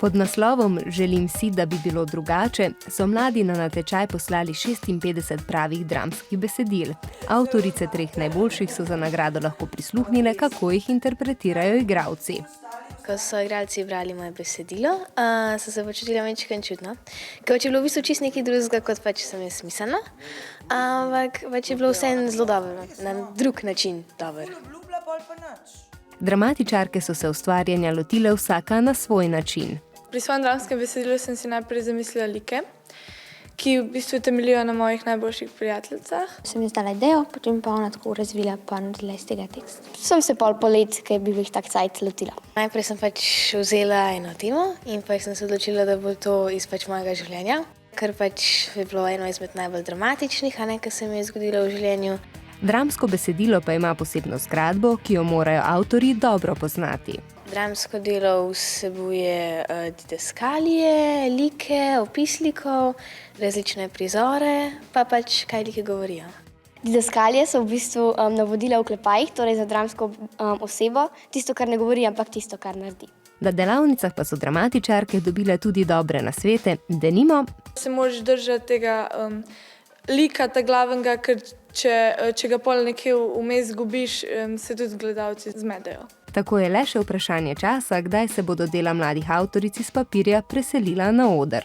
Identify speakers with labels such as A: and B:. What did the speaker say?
A: Pod naslovom Želim si, da bi bilo drugače, so mladi na natečaj poslali 56 pravih dramskih besedil. Avtorice 3 najboljših so za nagrado lahko prisluhnile, kako jih interpretirajo igralci.
B: Ko so igralci brali moje besedilo, so se počutili majčkeno čudno. Ker je bilo v bistvu čisto nekaj drugega, kot pač sem jaz mislila, ampak pač je bilo vseeno zelo dobro, na drug način dobro.
A: Dramatičarke so se ustvarjanja lotile vsaka na svoj način.
C: Pri svojem dramskem besedilu sem si najprej zamislila like, ki v bistvu temeljijo na mojih najboljših prijateljicah.
D: Sem izdala idejo, potem pa ona tako razvila pa naredila iz tega tekst. Sem se pol polet, ker je bil jih tak cajt lotila.
B: Najprej sem pač vzela eno temo in pa sem se odločila, da bo to iz pač mojega življenja, ker pač je bilo eno izmed najbolj dramatičnih, kar se mi je zgodilo v življenju.
A: Dramsko besedilo pa ima posebno zgradbo, ki jo morajo avtorji dobro poznati.
B: Dramsko delo vsebuje didaskalije, like, opis likov, različne prizore, pa pač kaj like govorijo.
D: Didaskalije so v bistvu navodila v oklepajih, torej za dramsko osebo, tisto, kar ne govori, ampak tisto, kar naredi.
A: Na delavnicah pa so dramatičarke dobile tudi dobre nasvete, denimo:
C: Se moraš držati tega lika, ta glavnega, ker če ga pol nekje vmes zgubiš, se tudi gledalci zmedejo.
A: Tako je le še vprašanje časa, kdaj se bodo dela mladih avtoric iz papirja preselila na oder.